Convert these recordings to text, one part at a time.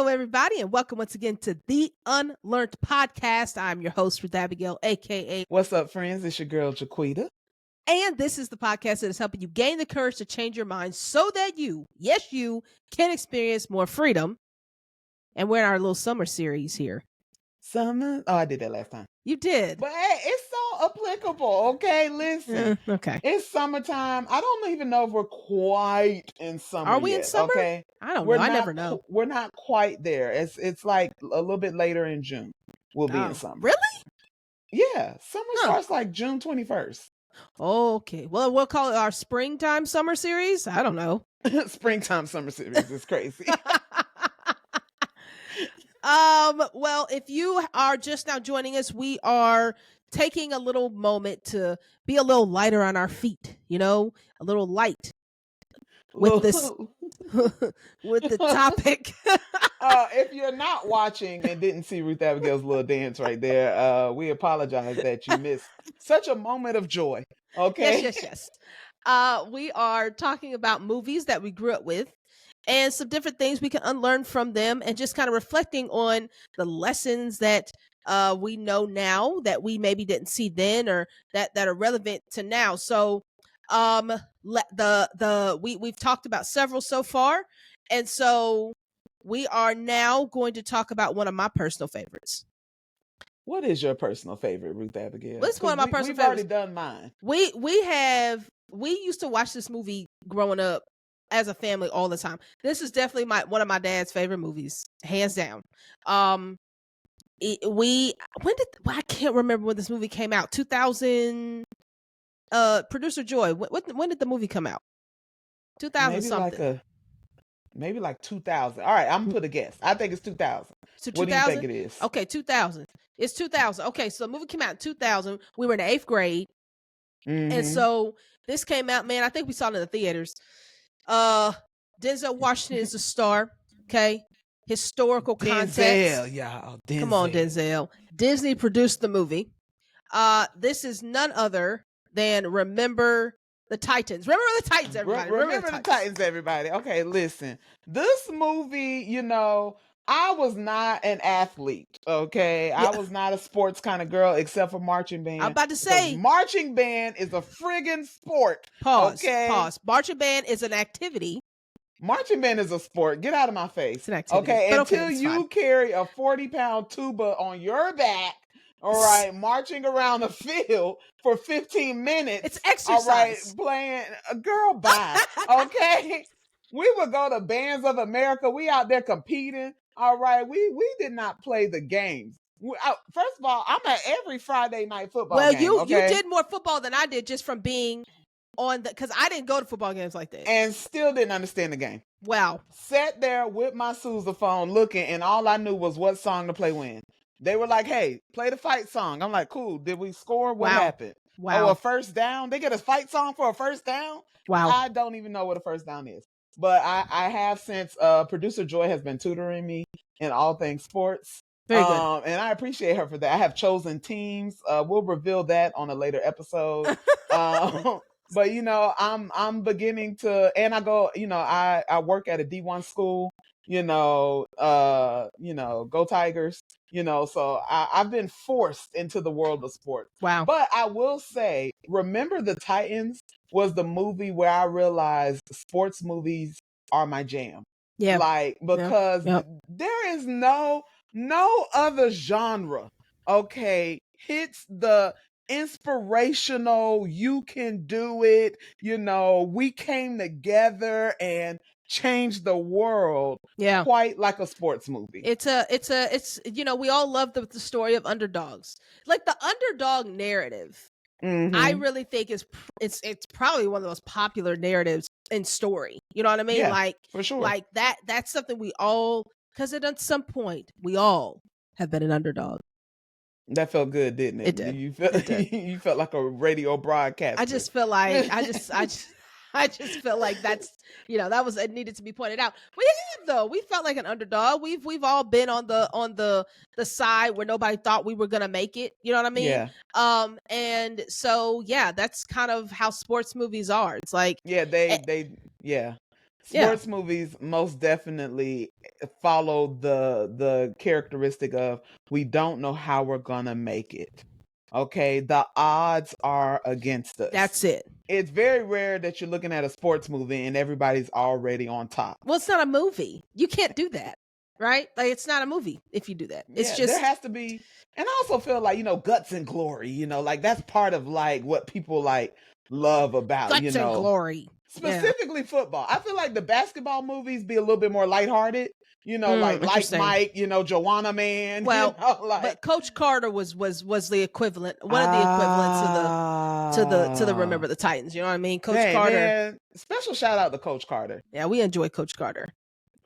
everybody, and welcome once again to the UnLearnT podcast. I'm your host, Ruth Abigail, aka What's up, friends? It's your girl, Jaquita. And this is the podcast that is helping you gain the courage to change your mind so that you, yes, you, can experience more freedom. And we're in our little summer series here. Summer? Oh, I did that last time. You did. But hey, it's so applicable, okay? Listen. Okay. It's summertime. I don't even know if we're quite in summer Are we yet, in summer? okay? I don't know. I never know. We're not quite there. It's like a little bit later in June. We'll be in summer. Really? Yeah. Summer starts like June 21st. Okay. Well, we'll call it our springtime summer series. I don't know. Springtime summer series is crazy. Well, if you are just now joining us, we are taking a little moment to be a little lighter on our feet, a little light with this with the topic. If you're not watching and didn't see Ruth Abigail's little dance right there, we apologize that you missed such a moment of joy. Okay. Yes. We are talking about movies that we grew up with and some different things we can unlearn from them, and just kind of reflecting on the lessons that we know now that we maybe didn't see then, or that are relevant to now. So we've talked about several so far, and so we are now going to talk about one of my personal favorites. What is your personal favorite, Ruth Abigail? What's one of my personal favorites? We've already done mine. We used to watch this movie growing up as a family all the time. This is definitely one of my dad's favorite movies, hands down. I can't remember when this movie came out. 2000. Producer Joy, when did the movie come out? 2000 maybe something. Maybe like 2000. All right, I'm gonna put a guess. I think it's 2000. So 2000? What do you think it is? Okay, 2000. It's 2000. Okay, so the movie came out in 2000. We were in the 8th grade. Mm-hmm. And so this came out, man, I think we saw it in the theaters. Denzel Washington is a star. Okay. Historical context. Denzel, y'all. Come on, Denzel. Disney produced the movie. This is none other than Remember the Titans. Remember the Titans, everybody. Remember the Titans, everybody. Okay, listen. This movie, I was not an athlete, okay? Yeah. I was not a sports kind of girl except for marching band. I'm about to say. Marching band is a friggin' sport. Pause. Okay? Marching band is an activity. Marching band is a sport. Get out of my face. It's an activity. Okay, until you carry a 40-pound tuba on your back, all right, marching around the field for 15 minutes. It's exercise. All right, playing a girl bye. Okay? We would go to Bands of America. We out there competing. All right, we did not play the games. First of all, I'm at every Friday night football game. Well, you did more football than I did just from being on because I didn't go to football games like that. And still didn't understand the game. Wow. Sat there with my sousaphone looking, and all I knew was what song to play when. They were like, hey, play the fight song. I'm like, cool. Did we score? What happened? Wow. Oh, a first down? They get a fight song for a first down? Wow. I don't even know what a first down is. But I have since Producer Joy has been tutoring me in all things sports. Very good. And I appreciate her for that. I have chosen teams. We'll reveal that on a later episode. But I'm beginning to, and I go, I work at a D1 school. Go Tigers. So I've been forced into the world of sports. Wow. But I will say, Remember the Titans was the movie where I realized sports movies are my jam. Yeah. Because there is no other genre, okay, hits the inspirational, you can do it, we came together and changed the world quite like a sports movie. It's we all love the story of underdogs. Like the underdog narrative. Mm-hmm. I really think it's probably one of the most popular narratives in story. You know what I mean? Yeah, like for sure. Like that's something we all, because at some point we all have been an underdog. That felt good, didn't it? It did. You felt like a radio broadcaster. I just feel like I just felt like that's it needed to be pointed out. We felt like an underdog. We've all been on the side where nobody thought we were gonna make it. You know what I mean? Yeah. And so that's kind of how sports movies are. It's like they Yeah. Sports movies most definitely follow the characteristic of we don't know how we're gonna make it. Okay, the odds are against us. That's it. It's very rare that you're looking at a sports movie and everybody's already on top. Well, it's not a movie. You can't do that, right? Like, it's not a movie if you do that. It's Yeah, there just has to be, and I also feel like, guts and glory, like that's part of like what people like love about, guts and glory. Yeah. specifically football. I feel like the basketball movies be a little bit more lighthearted, like Interesting. Mike, Joanna Man, Well, like but Coach Carter was the equivalent, one of the equivalents to the Remember the Titans. You know what I mean? Coach Dang, Carter. man, special shout out to Coach Carter. Yeah, we enjoy Coach Carter.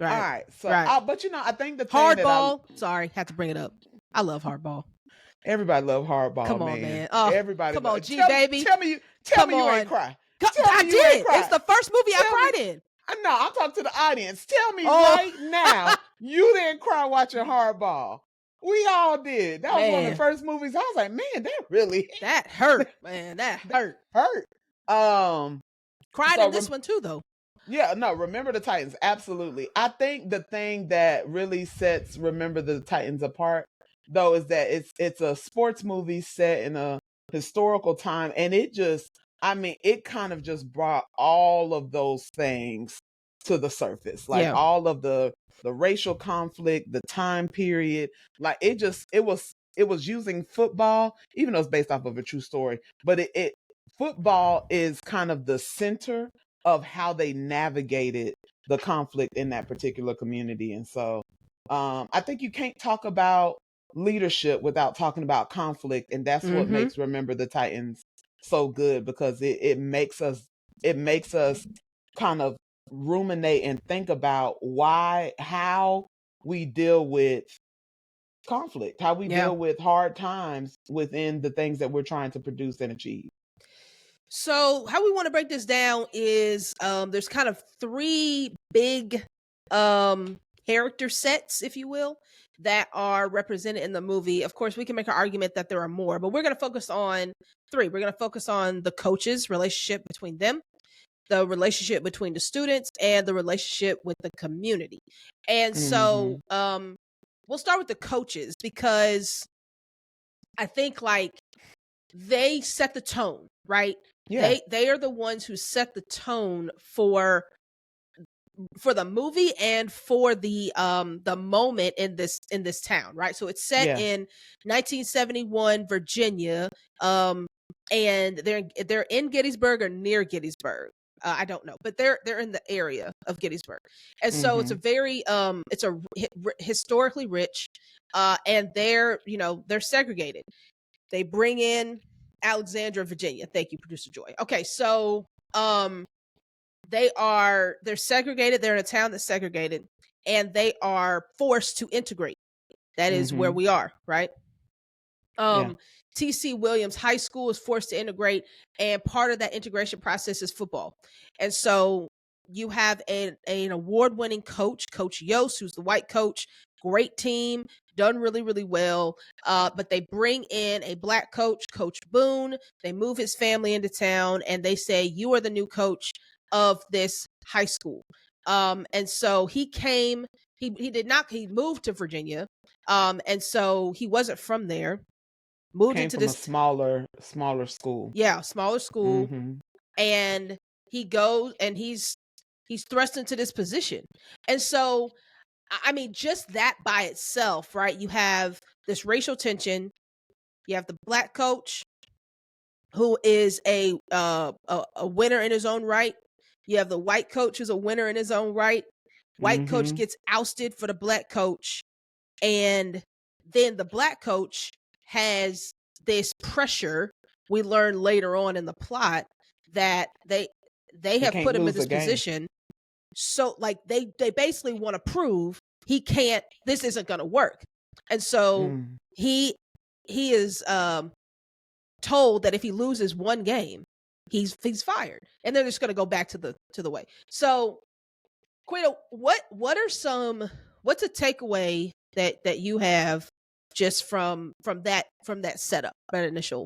Right. All right, so right. but I think the thing Hardball. Sorry, had to bring it up. I love Hardball. Everybody love Hardball. Come on, man. Oh, everybody. Come on, G baby. Tell me you ain't cry. I did. It's the first movie I cried in. No, I'm talking to the audience. Tell me right now you didn't cry watching Hardball. We all did. That was one of the first movies. I was like, man, that hurt, man. That hurt. Cried in this one too, though. Yeah, no, Remember the Titans, absolutely. I think the thing that really sets Remember the Titans apart, though, is that it's a sports movie set in a historical time, and it kind of just brought all of those things to the surface, like all of the racial conflict, the time period, like it was using football, even though it's based off of a true story, but football is kind of the center of how they navigated the conflict in that particular community. And so I think you can't talk about leadership without talking about conflict. And that's what makes Remember the Titans so good, because it makes us kind of ruminate and think about how we deal with conflict, how we deal with hard times within the things that we're trying to produce and achieve. So how we want to break this down is there's kind of three big character sets, if you will, that are represented in the movie. Of course, we can make an argument that there are more, but we're going to focus on three. We're going to focus on the coaches, relationship between them, the relationship between the students, and the relationship with the community. And so we'll start with the coaches, because I think like they set the tone, right? Yeah. They are the ones who set the tone for the movie and for the moment in this town, right? So it's set in 1971 Virginia, and they're in Gettysburg or near Gettysburg. I don't know, but they're in the area of Gettysburg, and so it's a very it's a historically rich, and they're segregated. They bring in Alexandria, Virginia. Thank you, Producer Joy. Okay, so they're segregated. They're in a town that's segregated, and they are forced to integrate. That is where we are, right? T.C. Williams High School is forced to integrate, and part of that integration process is football. And so you have an award-winning coach, Coach Yost, who's the white coach. Great team, done really, really well. But they bring in a black coach, Coach Boone. They move his family into town, and they say, you are the new coach of this high school. And so he moved to Virginia. And so he wasn't from there. Moved into this smaller school. Yeah, smaller school. And he goes and he's thrust into this position. And so, I mean, just that by itself, right? You have this racial tension. You have the black coach who is a winner in his own right. You have the white coach who's a winner in his own right. White coach gets ousted for the black coach. And then the black coach has this pressure. We learn later on in the plot that they have put him in this position. So like they basically want to prove this isn't going to work. And so he is told that if he loses one game, he's fired. And they're just going to go back to the way. So Quita, what's a takeaway that you have just from that setup, that initial?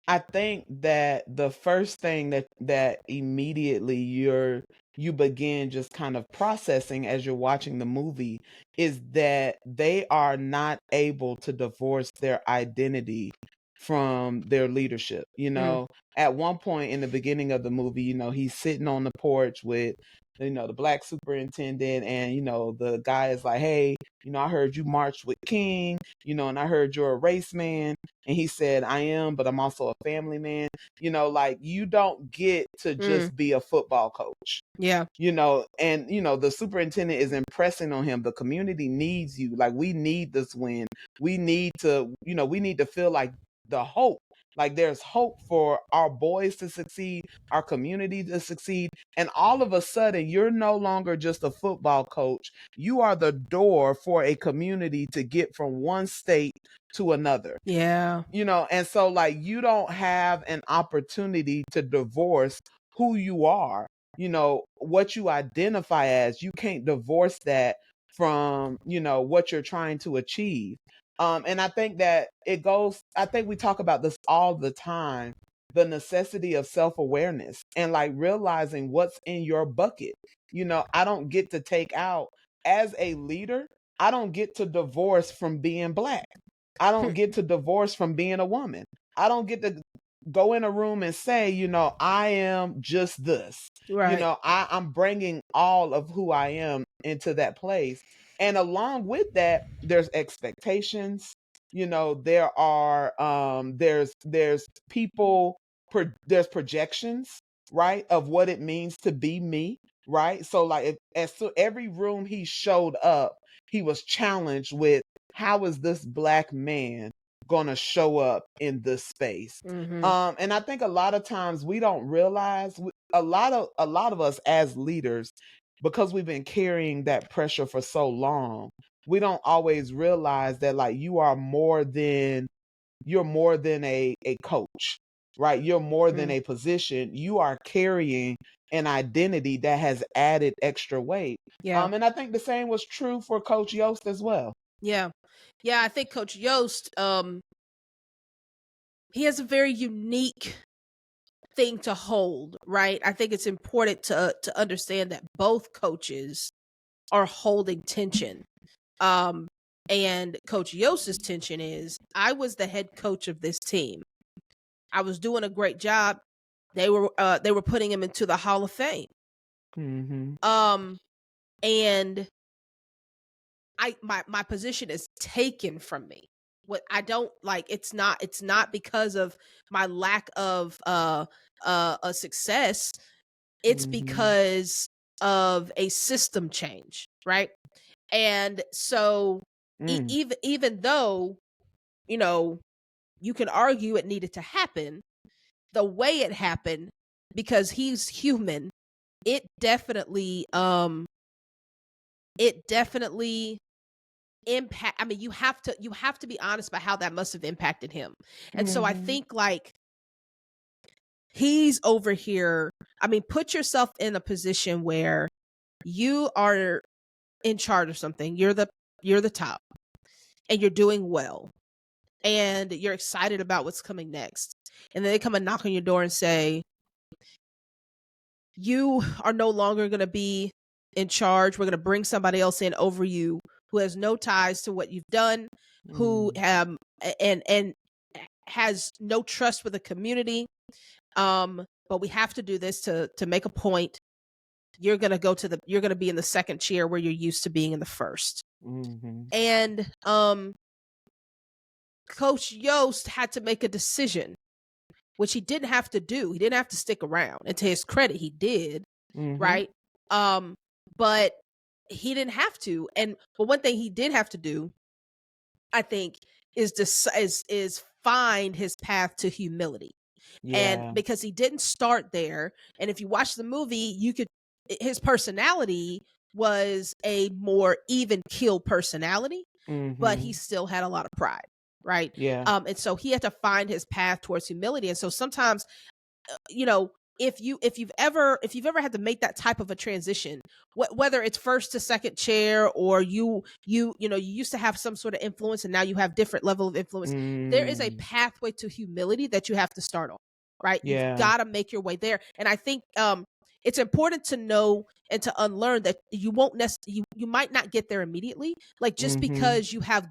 I think that the first thing that immediately you're you begin just kind of processing as you're watching the movie is that they are not able to divorce their identity from their leadership. Mm. At one point in the beginning of the movie, he's sitting on the porch with the black superintendent, and the guy is like, hey, I heard you marched with King, and I heard you're a race man. And he said, I am, but I'm also a family man. Like, you don't get to Mm. just be a football coach. Yeah. And the superintendent is impressing on him, the community needs you. Like, we need this win. We need to feel like the hope, like there's hope for our boys to succeed, our community to succeed. And all of a sudden, you're no longer just a football coach. You are the door for a community to get from one state to another. Yeah. And so, like, you don't have an opportunity to divorce who you are, what you identify as. You can't divorce that from, what you're trying to achieve. And I think that I think we talk about this all the time, the necessity of self-awareness and like realizing what's in your bucket. I don't get to take out, as a leader, I don't get to divorce from being black. I don't get to divorce from being a woman. I don't get to go in a room and say, I am just this. Right. I'm bringing all of who I am into that place. And along with that, there's expectations. There's people, there's projections, right, of what it means to be me, right? So like, every room he showed up, he was challenged with, how is this black man gonna show up in this space? Mm-hmm. And I think a lot of times we don't realize, a lot of us as leaders, because we've been carrying that pressure for so long, we don't always realize that, like, you're more than a coach, right? You're more than Mm. a position. You are carrying an identity that has added extra weight. Yeah. And I think the same was true for Coach Yost as well. Yeah. Yeah. I think Coach Yost, he has a very unique thing to hold, right? I think it's important to understand that both coaches are holding tension. And Coach Yost's tension is, I was the head coach of this team. I was doing a great job. They were putting him into the Hall of Fame. Mm-hmm. And my position is taken from me. What I don't like, it's not because of my lack of a success. It's Mm-hmm. because of a system change, right? And so Mm. even though, you can argue it needed to happen, the way it happened, because he's human, it definitely impact. I mean, you have to be honest about how that must have impacted him. And so I Mhm. think, like, he's over here. I mean, put yourself in a position where you are in charge of something. You're the top, and you're doing well, and you're excited about what's coming next. And then they come and knock on your door and say, you are no longer going to be in charge. We're going to bring somebody else in over you who has no ties to what you've done, who and has no trust with the community. But we have to do this to make a point. You're going to be in the second chair where you're used to being in the first. Mhm. And Coach Yost had to make a decision, which he didn't have to do. He didn't have to stick around. And to his credit, he did, Mhm. right? But he didn't have to. But one thing he did have to do, I think, is find his path to humility. And Yeah. because he didn't start there, and if you watch the movie, his personality was a more even keel personality, but he Mhm. still had a lot of pride, right? Yeah. And so he had to find his path towards humility. And so sometimes, you know, if you've ever had to make that type of a transition, whether it's first to second chair, or you used to have some sort of influence and now you have different level of influence, there is a Mm. pathway to humility that you have to start on, right? You've Yeah. got to make your way there. And I think it's important to know and to unlearn that you won't you might not get there immediately. Like, just Mhm. because you have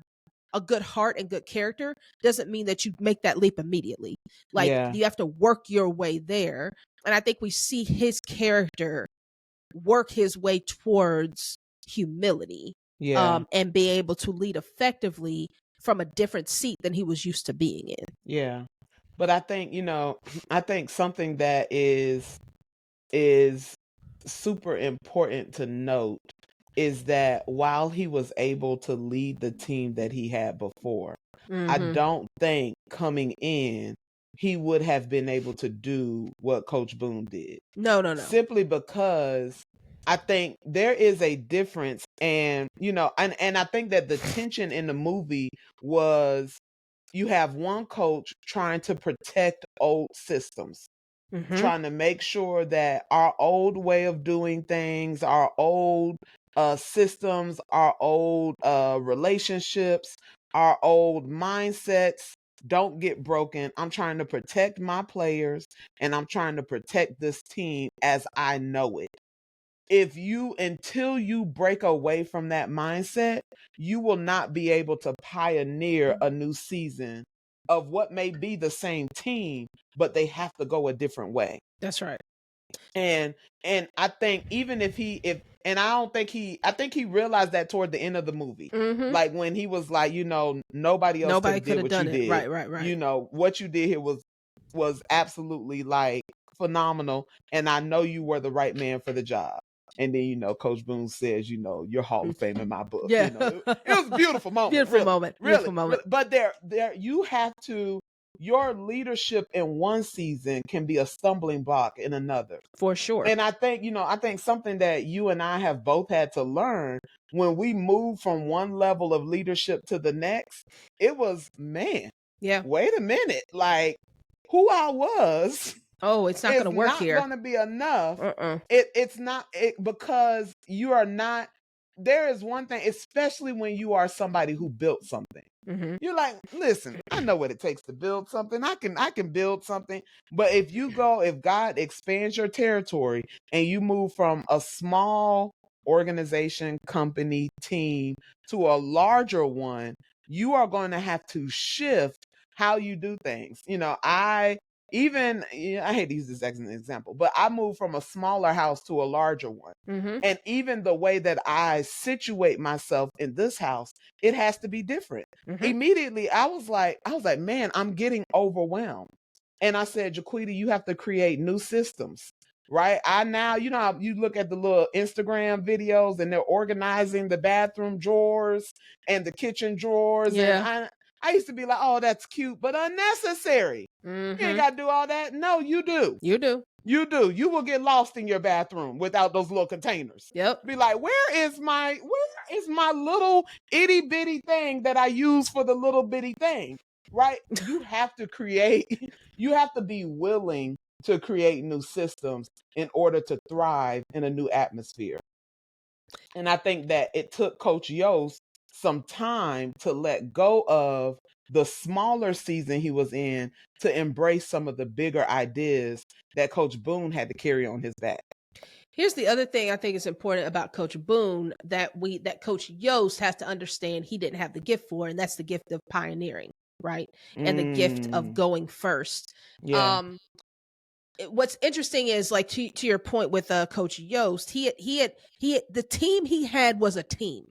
a good heart and good character doesn't mean that you make that leap immediately. Like, Yeah. you have to work your way there. And I think we see his character work his way towards humility, Yeah. and be able to lead effectively from a different seat than he was used to being in. Yeah. But I think, I think something that is super important to note is that while he was able to lead the team that he had before, I Mm-hmm. don't think coming in he would have been able to do what Coach Boone did. No, no, no. Simply because I think there is a difference, and and I think that the tension in the movie was, you have one coach trying to protect old systems, Mm-hmm. trying to make sure that our old way of doing things, our old systems, our old relationships, our old mindsets don't get broken. I'm trying to protect my players, and I'm trying to protect this team as I know it. Until you break away from that mindset, you will not be able to pioneer a new season of what may be the same team, but they have to go a different way. That's right. And I think, even if and I don't think I think he realized that toward the end of the movie. Mm-hmm. Like, when he was like, nobody else could Nobody have could did have what you done it. did. Right, right, right. What you did here was absolutely, like, phenomenal, and I know you were the right man for the job. And then, Coach Boone says, you're Hall of Fame in my book. Yeah. It was a beautiful moment, Beautiful really, moment. really, Beautiful moment. really. But there you have to your leadership in one season can be a stumbling block in another. For sure. And I think something that you and I have both had to learn when we move from one level of leadership to the next, it was, man, Yeah. wait a minute, like, who I was Oh, it's not going is to work not here. going to be enough. Uh-uh. It's not because you are not. There is one thing, especially when you are somebody who built something. Mm-hmm. You're like, listen, I know what it takes to build something. I can build something. But if God expands your territory and you move from a small organization, company, team to a larger one, you are going to have to shift how you do things. I hate to use this as an example, but I moved from a smaller house to a larger one. Mm-hmm. And even the way that I situate myself in this house, it has to be different. Mm-hmm. Immediately, I was like, man, I'm getting overwhelmed. And I said, Jaquita, you have to create new systems, right? I now, how you look at the little Instagram videos and they're organizing the bathroom drawers and the kitchen drawers. And Yeah. I used to be like, oh, that's cute, but unnecessary. You ain't Mm-hmm. got to do all that. No, you do. You do. You do. You will get lost in your bathroom without those little containers. Yep. Be like, where is my little itty bitty thing that I use for the little bitty thing? Right? You have to create, you have to be willing to create new systems in order to thrive in a new atmosphere. And I think that it took Coach Yost some time to let go of the smaller season he was in to embrace some of the bigger ideas that Coach Boone had to carry on his back. Here's the other thing I think is important about Coach Boone that Coach Yost has to understand he didn't have the gift for, and that's the gift of pioneering, right? And the gift of Mm, going first. yeah. Um, what's interesting is, like, to your point with Coach Yost, the team he had was a team.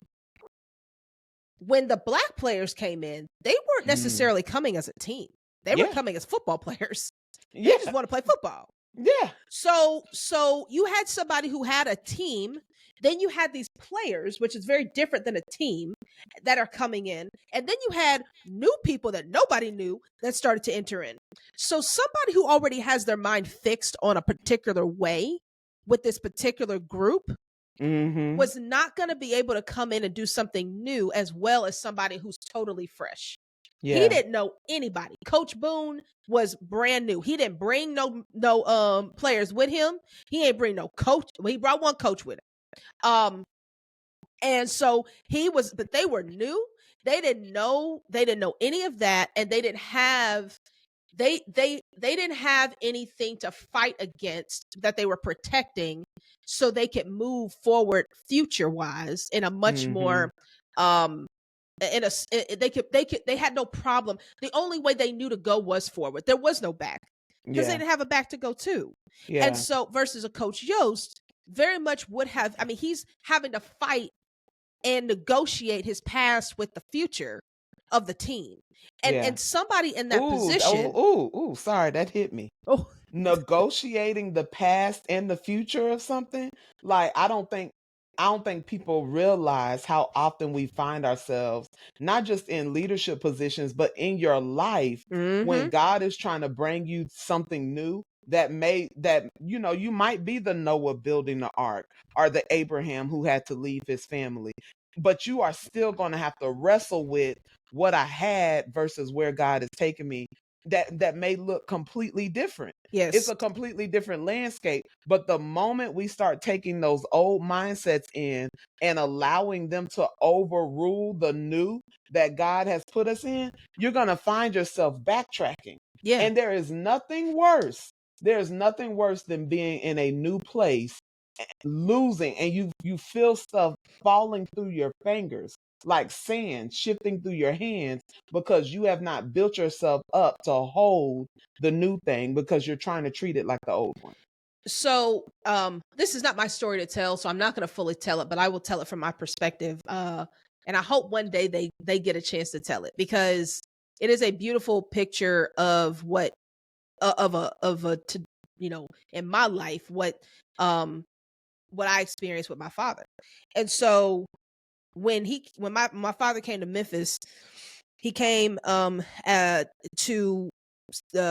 When the black players came in, they weren't Mm, necessarily coming as a team. They were yeah. coming as football players. They just Yeah. want to play football. Yeah. So you had somebody who had a team, then you had these players, which is very different than a team, that are coming in, and then you had new people that nobody knew that started to enter in. So somebody who already has their mind fixed on a particular way with this particular group Mm-hmm. was not going to be able to come in and do something new as well as somebody who's totally fresh. He Yeah. didn't know anybody. Coach Boone was brand new. He didn't bring no players with him. He ain't bring no coach. Well, he brought one coach with him. And so but they were new. They didn't know any of that, and they didn't have they didn't have anything to fight against that they were protecting, so they could move forward future wise in a much Mhm. more um in a they had no problem. The only way they knew to go was forward. There was no back, because they Yeah. didn't have a back to go to. And Yeah. so versus a Coach Yost very much would have, I mean, he's having to fight and negotiate his past with the future of the team. Yeah. And somebody in that Ooh, position. sorry, that hit me. Oh, Negotiating the past and the future of something, like, I don't think people realize how often we find ourselves not just in leadership positions, but in your life when mhm. God is trying to bring you something new that you might be the Noah building the ark or the Abraham who had to leave his family, but you are still going to have to wrestle with what I had versus where God is taking me, that may look completely different. It's Yes. a completely different landscape. But the moment we start taking those old mindsets in and allowing them to overrule the new that God has put us in, you're going to find yourself backtracking. Yeah. And there is nothing worse. There's nothing worse than being in a new place, losing, and you feel stuff falling through your fingers like sand shifting through your hands because you have not built yourself up to hold the new thing because you're trying to treat it like the old one. So this is not my story to tell, so I'm not going to fully tell it, but I will tell it from my perspective. And I hope one day they get a chance to tell it, because it is a beautiful picture of what you know, in my life, um what I experienced with my father. And so when my father came to Memphis, he came to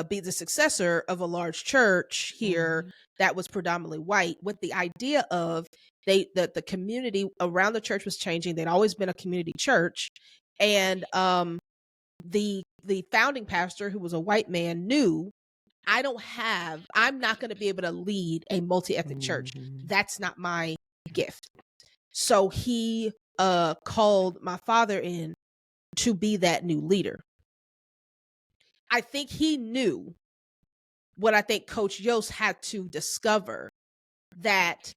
be the successor of a large church here Mhm. that was predominantly white, with the idea of the community around the church was changing. They'd always been a community church, and the founding pastor, who was a white man, knew, I'm not going to be able to lead a multi-ethnic church. Mhm. That's not my gift. So he called my father in to be that new leader. I think he knew what I think Coach Yost had to discover, that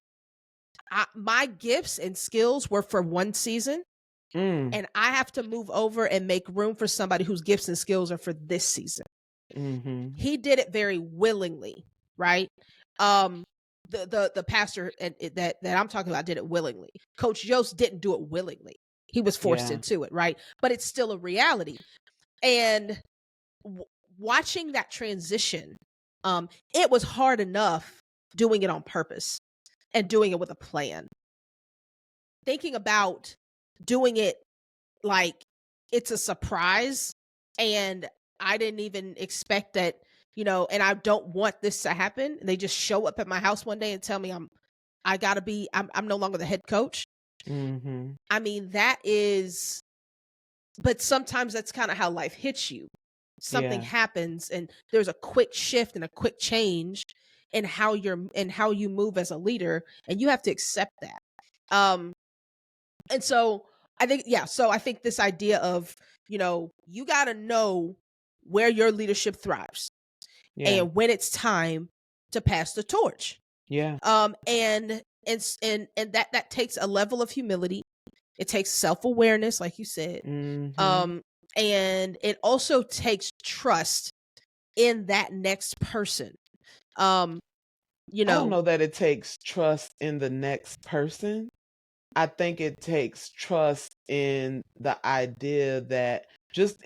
my gifts and skills were for one season, Mm. and I have to move over and make room for somebody whose gifts and skills are for this season. Mhm. He did it very willingly, right? Um, the pastor that I'm talking about did it willingly. Coach Yost didn't do it willingly. He was forced Yeah. into it, right? But it's still a reality. And w- watching that transition, it was hard enough doing it on purpose and doing it with a plan. Thinking about doing it like it's a surprise, and I didn't even expect that, and I don't want this to happen. They just show up at my house one day and tell me I'm no longer the head coach. Mhm. I mean, that is, but sometimes that's kind of how life hits you. Something Yeah. happens and there's a quick shift and a quick change in how you move as a leader, and you have to accept that. Um and so I think this idea of, you got to know where your leadership thrives Yeah. and when it's time to pass the torch. Yeah. And that takes a level of humility. It takes self-awareness, like you said. Mhm. Um and it also takes trust in that next person. Um you I don't know know that it takes trust in the next person. I think it takes trust in the idea that just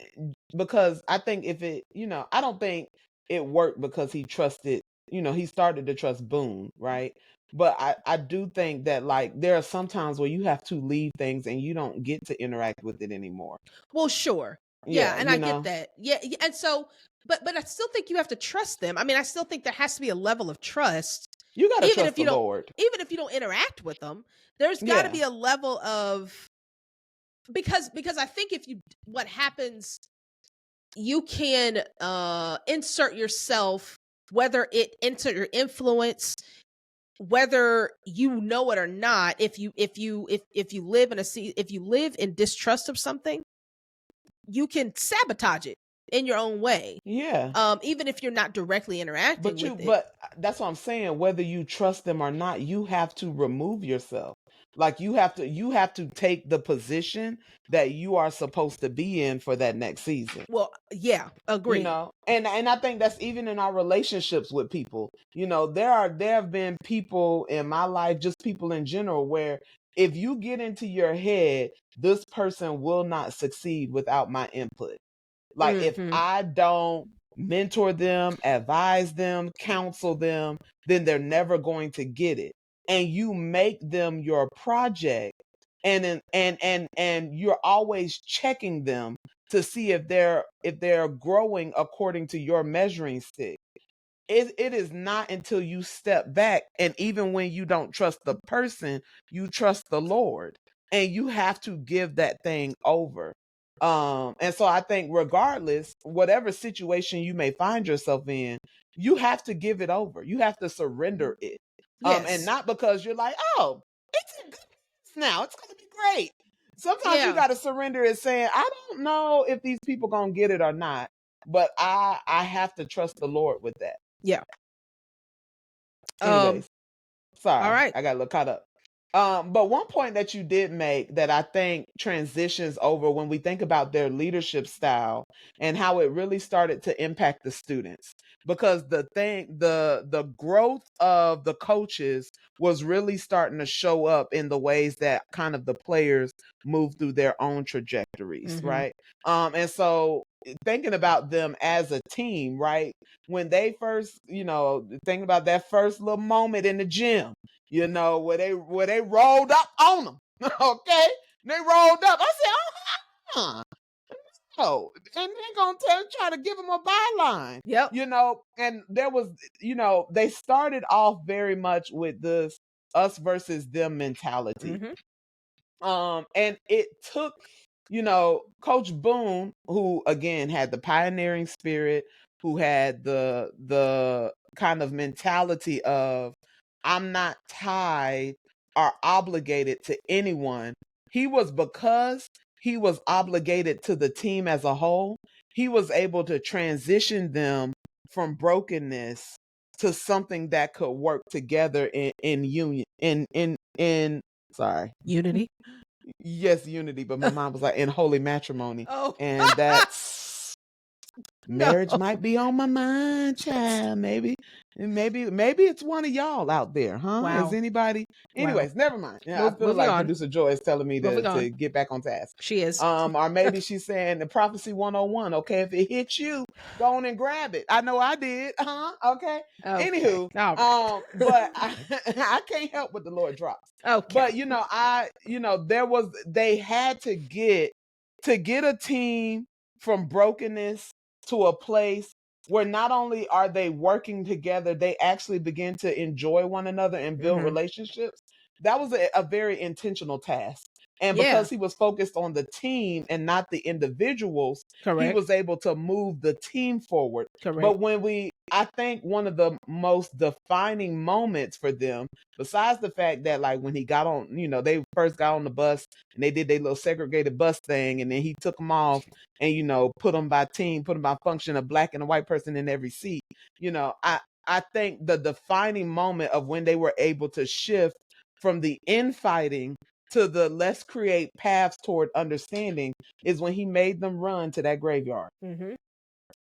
because I think if I don't think it worked because he trusted, he started to trust Boone, right? But I do think that like there are some times where you have to leave things and you don't get to interact with it anymore. well, sure. Yeah, Yeah, and I get that. Yeah, and so but I still think you have to trust them. I mean, I still think there has to be a level of trust, you got to even trust if the you don't Lord. even if you don't interact with them. There's got to Yeah. be a level of, because I think if you what happens, you can insert yourself, whether it insert your influence, whether you know it or not. If you live in if you live in distrust of something, you can sabotage it. in your own way. Yeah. Even if you're not directly interacting with it. But that's what I'm saying. Whether you trust them or not, you have to remove yourself. Like you have to take the position that you are supposed to be in for that next season. Well, yeah, agree. And I think that's even in our relationships with people. There have been people in my life, just people in general, where if you get into your head, this person will not succeed without my input. Like if Mm-hmm. I don't mentor them, advise them, counsel them, then they're never going to get it. And you make them your project, and you're always checking them to see if they're growing according to your measuring stick. It is not until you step back, and even when you don't trust the person, you trust the Lord, and you have to give that thing over. And so I think regardless, whatever situation you may find yourself in, you have to give it over. You have to surrender it. And Yes. not because you're like, oh, it's in good hands now, it's gonna be great. Sometimes you Yeah. gotta surrender it, saying, I don't know if these people gonna get it or not, but I have to trust the Lord with that. Yeah. Anyways, All sorry, right. I got a little caught up. But one point that you did make that I think transitions over when we think about their leadership style and how it really started to impact the students, because the growth of the coaches was really starting to show up in the ways that kind of the players move through their own trajectories, Mm-hmm. right? And so thinking about them as a team, right? When they first, thinking about that first little moment in the gym, where they rolled up on them. Okay, they rolled up. I said, oh, and they're gonna try to give them a byline. Yep. And there was, they started off very much with this us versus them mentality. Mm-hmm. And it took, Coach Boone, who again had the pioneering spirit, who had the kind of mentality of I'm not tied or obligated to anyone. Because he was obligated to the team as a whole, he was able to transition them from brokenness to something that could work together in union in sorry. Unity. Yes, unity, but my mom was like in holy matrimony. Oh. And that's No. marriage might be on my mind, child. Maybe it's one of y'all out there, huh? Is Wow. anybody? Wow. Anyways, never mind. Yeah, I feel Moving like on. producer Joy is telling me Moving on. to get back on task. She is. Or maybe she's saying the prophecy 101. Okay, if it hits you, go on and grab it. I know I did, huh? Okay. Okay. Anywho, All right. but I can't help what the Lord drops. Okay. But they had to get a team from brokenness to a place where not only are they working together, they actually begin to enjoy one another and build Mm-hmm. relationships. That was a very intentional task. And Yeah. because he was focused on the team and not the individuals, he Correct. was able to move the team forward. Correct. But I think one of the most defining moments for them, besides the fact that like when he got on, they first got on the bus and they did their little segregated bus thing, and then he took them off and put them by team, put them by function, a black and a white person in every seat. I think the defining moment of when they were able to shift from the infighting to the let's create paths toward understanding is when he made them run to that graveyard. Mm-hmm.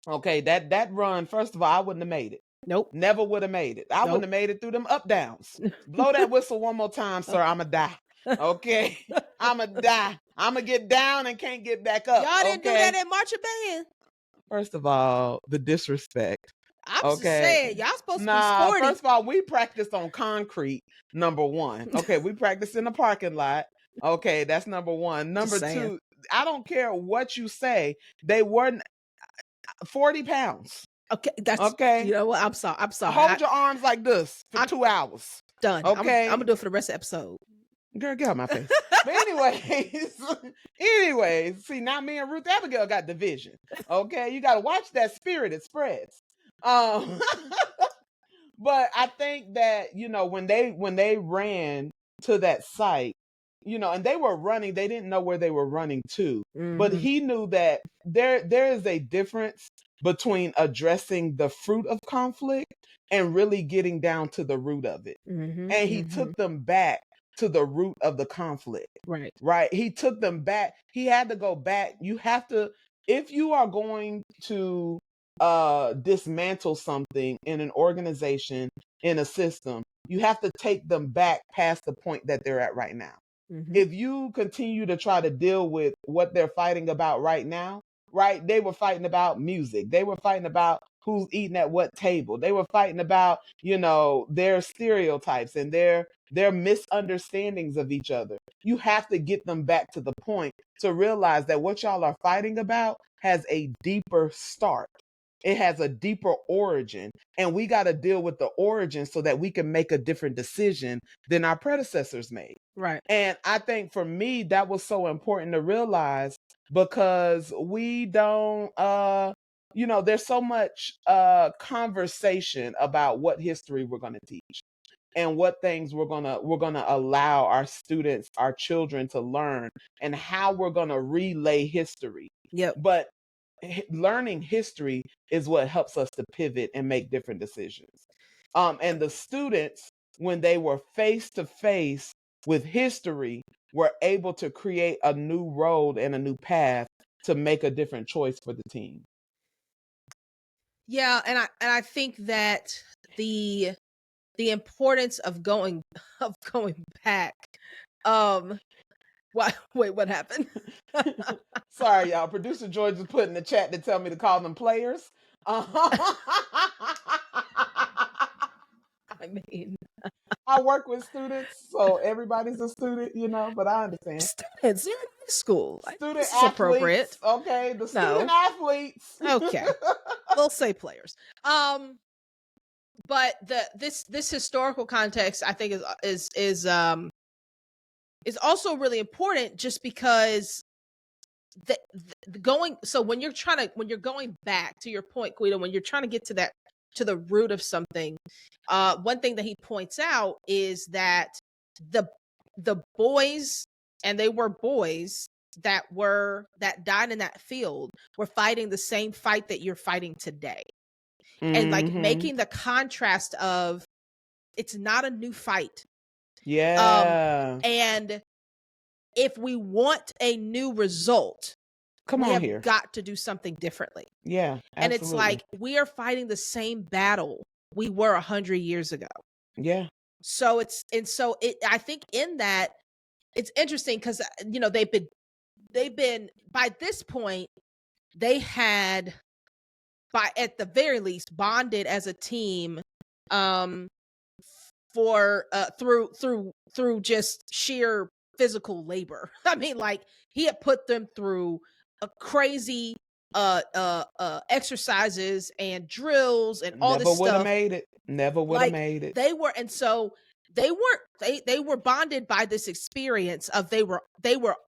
Okay, that run, first of all, I wouldn't have made it. Nope. Never would have made it. I Nope. wouldn't have made it through them up downs. Blow that whistle one more time, sir. I'ma die. Okay. I'ma die. I'ma get down and can't get back up. Y'all didn't do Okay. that in marching band. First of all, the disrespect. I'm just Okay. saying, y'all supposed to be Nah, sporty. first of all, we practiced on concrete, number one. Okay, we practiced in the parking lot. Okay, that's number one. Number Just saying. two, I don't care what you say, they weren't 40 pounds. Okay, that's Okay. You know what? I'm sorry. I'm sorry. Hold your arms like this for 2 hours. Done. Okay. I'm gonna do it for the rest of the episode. Girl, get out my face. But anyways, see, now me and Ruth Abigail got division. Okay, you got to watch that spirit; it spreads. But I think that when they ran to that site, and they were running. They didn't know where they were running to, but Mm-hmm. he knew that there is a difference between addressing the fruit of conflict and really getting down to the root of it. Mm-hmm. And he Mm-hmm. took them back to the root of the conflict. Right. Right? He took them back. He had to go back. You have to, if you are going to dismantle something in an organization, in a system, you have to take them back past the point that they're at right now. Mm-hmm. If you continue to try to deal with what they're fighting about right now, right? They were fighting about music. They were fighting about who's eating at what table. They were fighting about, their stereotypes and their misunderstandings of each other. You have to get them back to the point to realize that what y'all are fighting about has a deeper start. It has a deeper origin, and we got to deal with the origin so that we can make a different decision than our predecessors made. Right. And I think for me, that was so important to realize because we don't, there's so much conversation about what history we're going to teach and what things we're gonna allow our students, our children to learn, and how we're gonna relay history. Yep. But learning history is what helps us to pivot and make different decisions. And the students, when they were face to face with history, were able to create a new road and a new path to make a different choice for the team. Yeah, and I think that the importance of going back. Wait, what happened? Sorry, y'all. Producer George just put in the chat to tell me to call them players. I mean, I work with students, so everybody's a student, but I understand. students, you're in high school. Student This is athletes, appropriate. okay? The No. student athletes. Okay. We'll say players. But this historical context, I think, is also really important, just because the going. So when you're going back to your point, Guido, when you're trying to get to the root of something, one thing that he points out is that the boys, and they were boys that died in that field, were fighting the same fight that you're fighting today. And like making the contrast of, it's not a new fight. Yeah. And if we want a new result, we have got to do something differently. Yeah, absolutely. And it's like, we are fighting the same battle we were 100 years ago. Yeah. So I think in that, it's interesting because, they've been, by this point, they had, at the very least, bonded as a team, for through just sheer physical labor. I mean, like, he had put them through a crazy exercises and drills and all this stuff. Never would have made it. Never would have made it. They were, and so they were bonded by this experience of, they were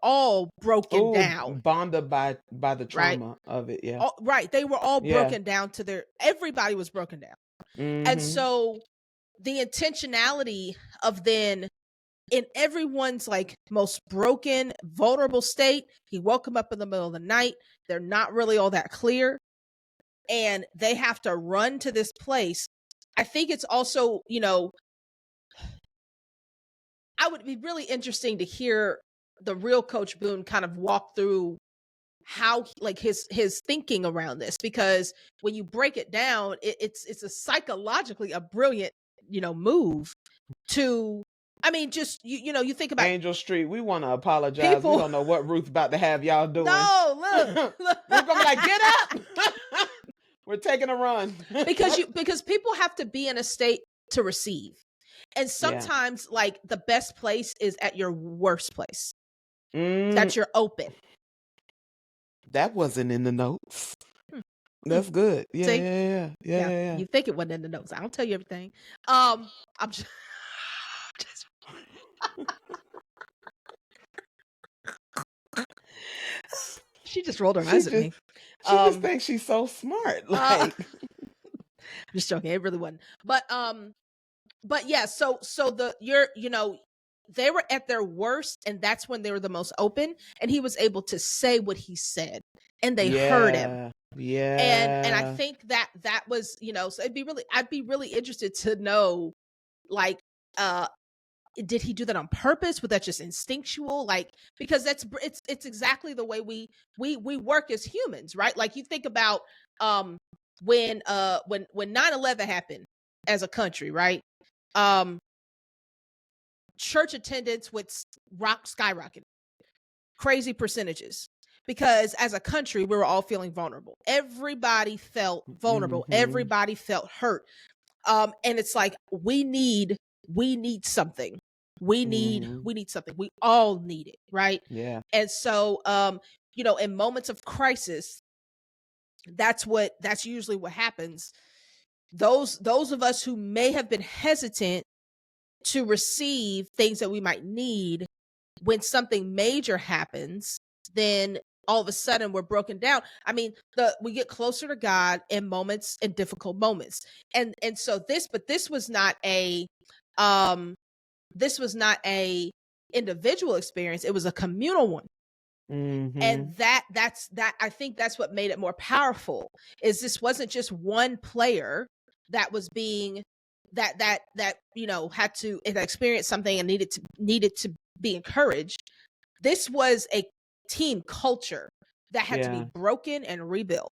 all broken down. Bonded by the trauma of it. Yeah. Right. They were all broken down everybody was broken down. And so the intentionality of, then, in everyone's like most broken, vulnerable state, he woke them up in the middle of the night. They're not really all that clear, and they have to run to this place. I think it's also, I would be really interesting to hear the real Coach Boone kind of walk through how, like, his thinking around this, because when you break it down, it's a psychologically a brilliant, move to, I mean, just, you think about Angel Street. We want to apologize. We don't know what Ruth's about to have y'all doing. No, look. We're gonna be like, get up. We're taking a run. because people have to be in a state to receive. And sometimes, like, the best place is at your worst place. That you're open. That wasn't in the notes. That's good. Yeah, See? Yeah. You think it wasn't in the notes. I don't tell you everything. I'm just she just rolled her eyes at me. She just thinks she's so smart. Like, just joking. It really wasn't. But yeah. So they were at their worst, and that's when they were the most open, and he was able to say what he said, and they heard him. Yeah. And I Yeah. think that was, so I'd be really interested to know, like, uh did he do that on purpose? Was that just instinctual? Like, because it's exactly the way we work as humans, right? Like, you think about um when 9/11 happened as a country, right? Um Church attendance would skyrocket, crazy percentages, because as a country we were all feeling vulnerable. Everybody felt vulnerable. Mhm. Everybody felt hurt. And it's like, we need something. Mhm. We need something. We all need it, right? Yeah. And so, in moments of crisis, that's usually what happens. Those of us who may have been hesitant to receive things that we might need, when something major happens, then all of a sudden we're broken down. I mean, the we get closer to God in difficult moments. And so this was not a um this was not a individual experience, it was a communal one. Mhm. And I think that's what made it more powerful, is this wasn't just one player that was being that had to experience something and needed to be encouraged. This was a team culture that had to be Yeah. broken and rebuilt.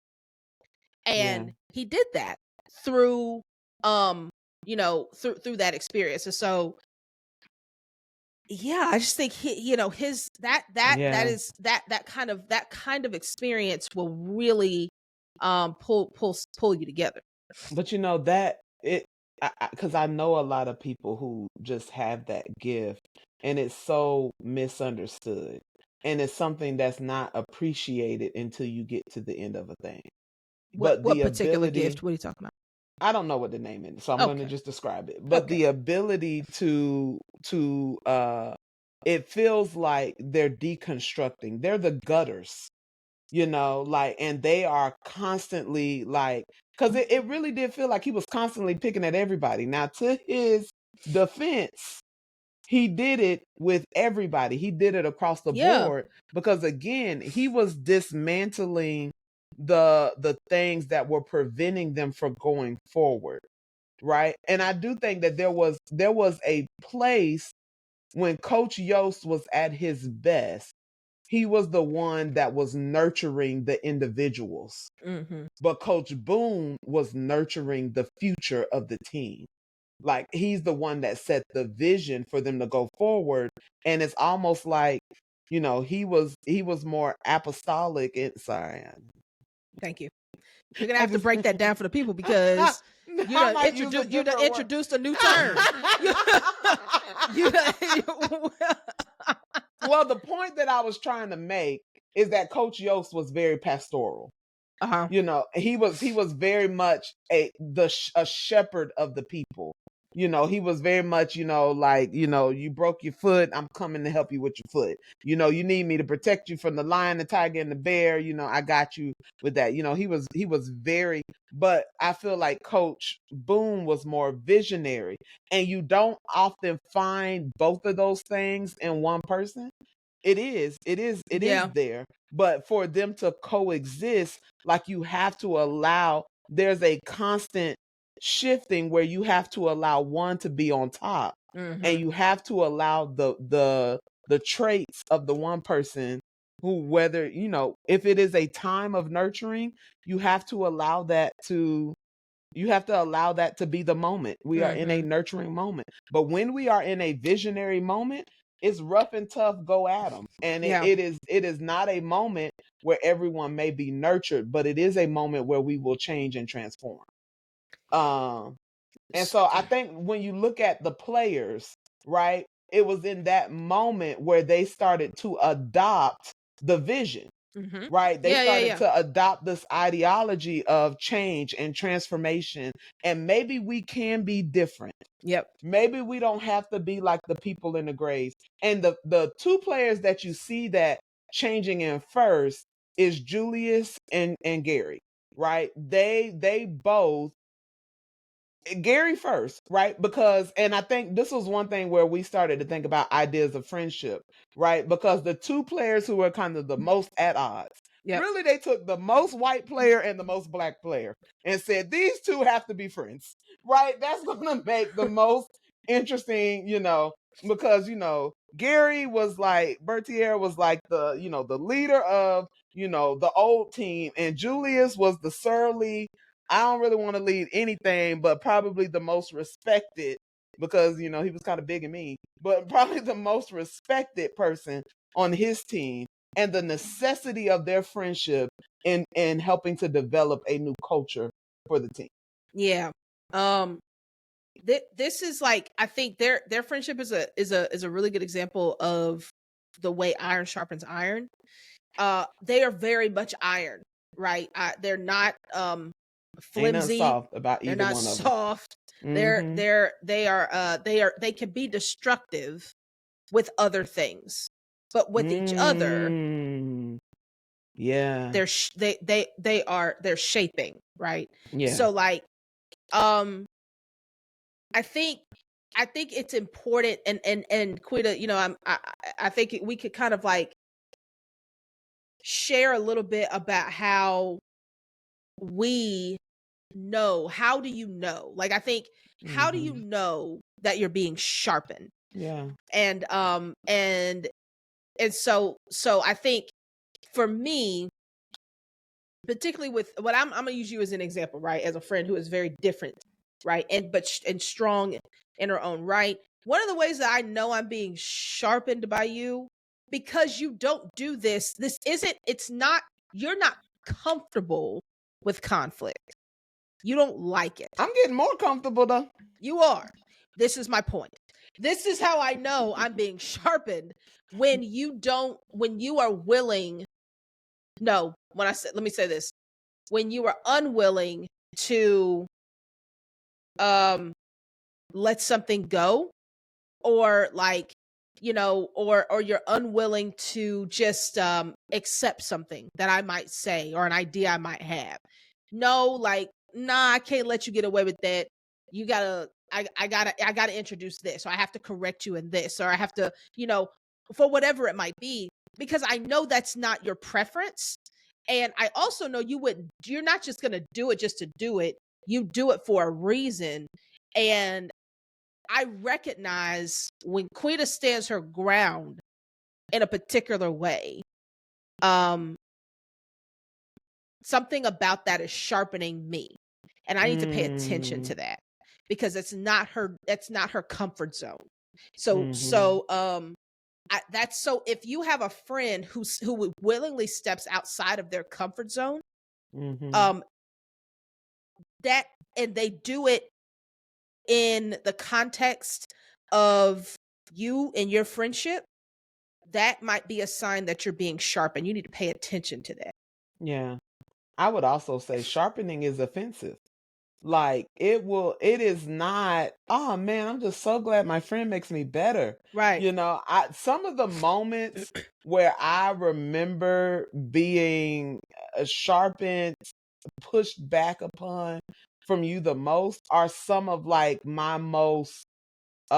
Yeah. And he did that through through that experience. And so, yeah, I just think his that Yeah. is that kind of experience will really pull you together. But you know that it because I know a lot of people who just have that gift, and it's so misunderstood, and it's something that's not appreciated until you get to the end of a thing. But What the particular ability, gift? What are you talking about? I don't know what the name is, so I'm going to Okay. just describe it. But Okay. the ability to it feels like they're deconstructing. They're the gutters, like, and they are constantly like, because it really did feel like he was constantly picking at everybody. Now, to his defense, he did it with everybody. He did it across the Yeah. board because, again, he was dismantling the things that were preventing them from going forward, right? And I do think that there was a place when Coach Yost was at his best. He was the one that was nurturing the individuals, Mhm. but Coach Boone was nurturing the future of the team. Like, he's the one that set the vision for them to go forward, and it's almost like, he was more apostolic. And sorry, Thank you. You're gonna I have to just break that down for the people, because I might use a you done different word. introduced a new term. you, you done- Well, the point that I was trying to make is that Coach Yost was very pastoral. uh-huh. He was very much a shepherd of the people. He was very much, like, you broke your foot, I'm coming to help you with your foot. You need me to protect you from the lion, the tiger, and the bear. I got you with that. He was very, but I feel like Coach Boone was more visionary, and you don't often find both of those things in one person. It is Yeah. there, but for them to coexist, like, you have to allow, there's a constant shifting where you have to allow one to be on top, and Mhm. you have to allow the traits of the one person, who, whether, if it is a time of nurturing, you have to allow that to be the moment. We are in a Mhm. nurturing moment. But when we are in a visionary moment, it's rough and tough, go at them. And it, Yeah. it is it is not a moment where everyone may be nurtured, but it is a moment where we will change and transform. Um and so I think when you look at the players, right, it was in that moment where they started to adopt the vision, Mhm. right? They Yeah, yeah, started yeah. to adopt this ideology of change and transformation. And maybe we can be different. Yep. Maybe we don't have to be like the people in the graves. And the two players that you see that changing in first is Julius and Gary, right? They both Gary first, right? Because, and I think this was one thing where we started to think about ideas of friendship, right? Because the two players who were kind of the most at odds, Yep. really, they took the most white player and the most black player and said, these two have to be friends, right? That's going to make the most interesting, because, Gary was like, Bertier was like the leader of, the old team, and Julius was the surly, I don't really want to lead anything, but probably the most respected because, he was kind of big and mean, but probably the most respected person on his team, and the necessity of their friendship in helping to develop a new culture for the team. Yeah. This is like, I think their friendship is a really good example of the way iron sharpens iron. They are very much iron, right? They're not Ain't nothing flimsy. soft about They're either not one of them. soft. Mm-hmm. They can be destructive with other things, but with each other, Yeah. they're shaping, right? Yeah. So like, I think it's important, and Quita, I think we could kind of like share a little bit about how we know. How do you know? Like, I think, how do you know that you're being sharpened? Yeah. And so I think for me, particularly with what I'm gonna use you as an example, right? As a friend who is very different, right? And strong in her own right. One of the ways that I know I'm being sharpened by you, because you don't do this. You're not comfortable with conflict. You don't like it. I'm getting more comfortable though. You are. This is my point. This is how I know I'm being sharpened, when you are willing. No, let me say this. When you are unwilling to let something go, or like, or you're unwilling to just accept something that I might say or an idea I might have. No, like, nah, I can't let you get away with that. You gotta, I gotta introduce this, or I have to correct you in this, or I have to, for whatever it might be, because I know that's not your preference. And I also know you're not just gonna do it just to do it. You do it for a reason. And I recognize when Quita stands her ground in a particular way, something about that is sharpening me. And I need to pay attention to that, because that's not her comfort zone. That's so if you have a friend who willingly steps outside of their comfort zone, that, and they do it in the context of you and your friendship, that might be a sign that you're being sharpened. You need to pay attention to that. Yeah. I would also say sharpening is offensive. Like it is not, oh man, I'm just so glad my friend makes me better. Right. Some of the moments where I remember being sharpened, pushed back upon from you the most are some of like my most they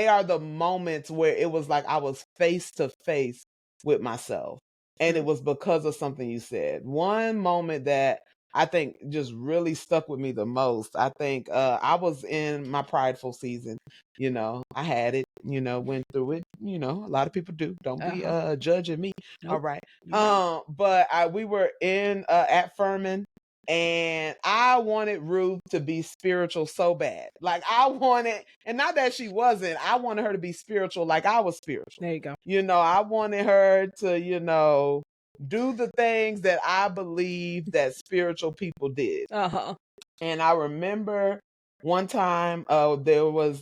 are the moments where it was like I was face to face with myself. And it was because of something you said. One moment that I think just really stuck with me the most. I think I was in my prideful season. I had it, went through it. A lot of people do. Don't be judging me. Nope. All right. Right. But we were in at Furman, and I wanted Ruth to be spiritual so bad. Like I wanted, and not that she wasn't, I wanted her to be spiritual like I was spiritual. There you go. I wanted her to, do the things that I believe that spiritual people did. And I remember one time there was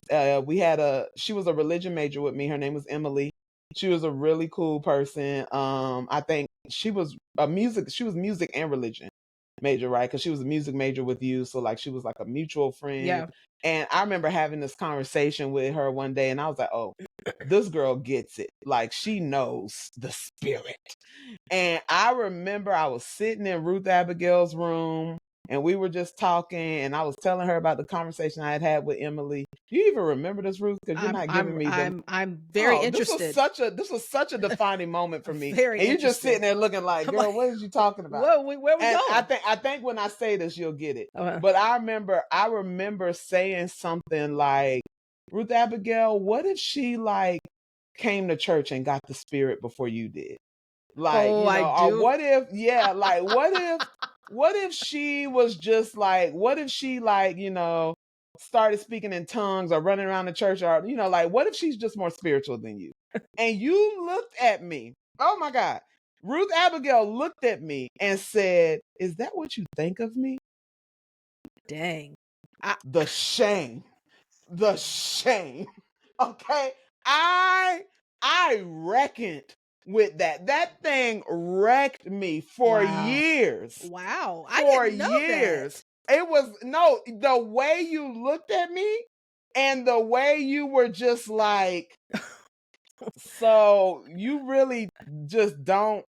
she was a religion major with me. Her name was Emily. She was a really cool person. I think she was music and religion major, right? Because she was a music major with you, so like she was like a mutual friend. Yeah. And I remember having this conversation with her one day, and I was like, oh, this girl gets it. Like she knows the spirit. And I remember I was sitting in Ruth Abigail's room, and we were just talking, and I was telling her about the conversation I had had with Emily. Do you even remember this, Ruth? Because you're not giving me the. I'm very Oh, interested. this was such a defining moment for me. Very And you're just interested. sitting there looking like, I'm girl, like, what is you talking about? where are we And going? I think when I say this, you'll get it. Uh, But I remember saying something like, Ruth Abigail, what if she like came to church and got the spirit before you did? Like, oh, I or do. what if, yeah, like what if she was just like, what if she like, started speaking in tongues or running around the church, or, like, what if she's just more spiritual than you? And you looked at me. Oh my God. Ruth Abigail looked at me and said, is that what you think of me? Dang. The shame. The shame. Okay. I reckoned with that. That thing wrecked me for Wow. years. Wow. I For didn't know years. that. It was no, the way you looked at me and the way you were just like, so you really just don't.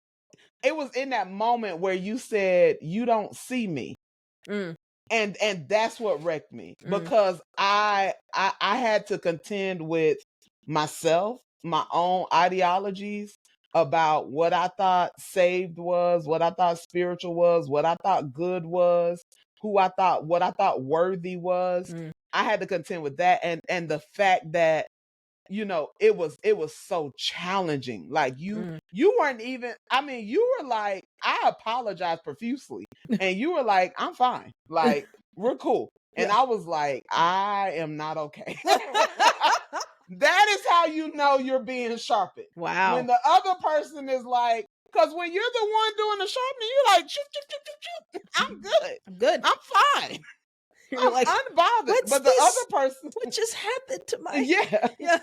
It was in that moment where you said, you don't see me. Mm, And that's what wrecked me, mm, because I had to contend with myself, my own ideologies about what I thought saved was, what I thought spiritual was, what I thought good was, what I thought worthy was. mm, I had to contend with that, and the fact that, it was so challenging. Like, mm. you weren't even, I mean, you were like, I apologize profusely, and you were like, I'm fine, like, we're cool. And Yeah. I was like, I am not okay. That is how you know you're being sharpened. Wow. When the other person is like, because when you're the one doing the sharpening, you're like, shoot, shoot, shoot, shoot, shoot. I'm good. I'm good. I'm fine. You're I'm like, unbothered. what's But the this? other person, What just happened to my yeah. yeah.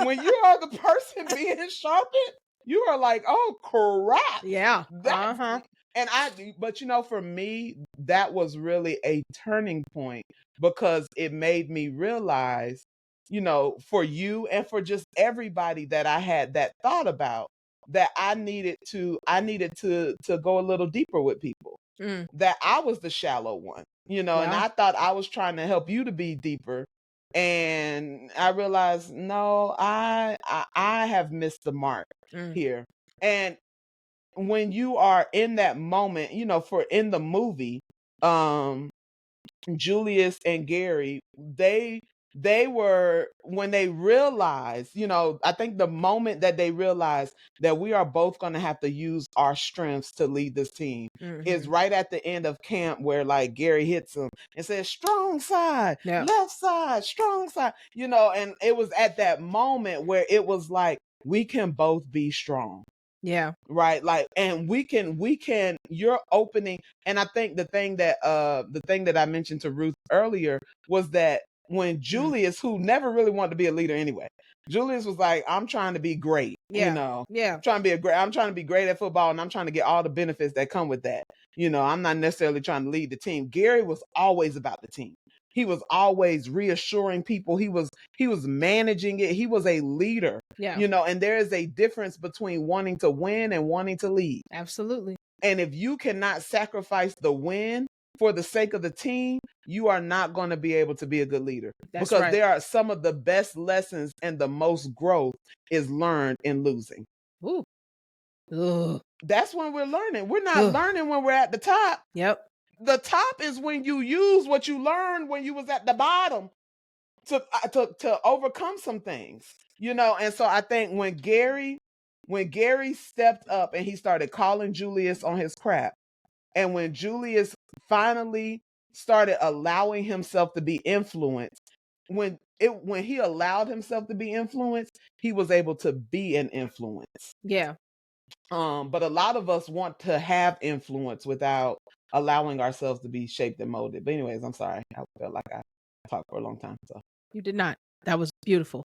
When you are the person being sharpened, you are like, oh crap. Yeah. That's Uh-huh. and but for me, that was really a turning point, because it made me realize, for you and for just everybody that I had that thought about, that I needed to go a little deeper with people, Mm, that I was the shallow one, and yeah. I thought I was trying to help you to be deeper. And I realized, no, I have missed the mark Mm, here. And when you are in that moment, for in the movie, um, Julius and Gary, they were, when they realized, I think the moment that they realized that we are both going to have to use our strengths to lead this team is mm-hmm. right at the end of camp, where like Gary hits him and says, strong side, Yeah. left side, strong side, and it was at that moment where it was like, we can both be strong. Yeah. Right, like, and we can you're opening. And I think the thing that I mentioned to Ruth earlier was that when Mm. Julius, who never really wanted to be a leader anyway, Julius was like, I'm trying to be great, Yeah. Yeah. I'm trying to be great at football, and I'm trying to get all the benefits that come with that. I'm not necessarily trying to lead the team. Gary was always about the team. He was always reassuring people. He was managing it. He was a leader. Yeah. And there is a difference between wanting to win and wanting to lead. Absolutely. And if you cannot sacrifice the win for the sake of the team, you are not going to be able to be a good leader, That's because right. there are some of the best lessons and the most growth is learned in losing. Ooh. Ugh. That's when we're learning. We're not Ugh. learning when we're at the top. Yep. The top is when you use what you learned when you was at the bottom to overcome some things. And so I think when Gary stepped up and he started calling Julius on his crap, and when Julius finally started allowing himself to be influenced, when he allowed himself to be influenced, he was able to be an influence. Yeah. But a lot of us want to have influence without allowing ourselves to be shaped and molded. But anyways, I'm sorry. I felt like I talked for a long time. So You did not. That was beautiful.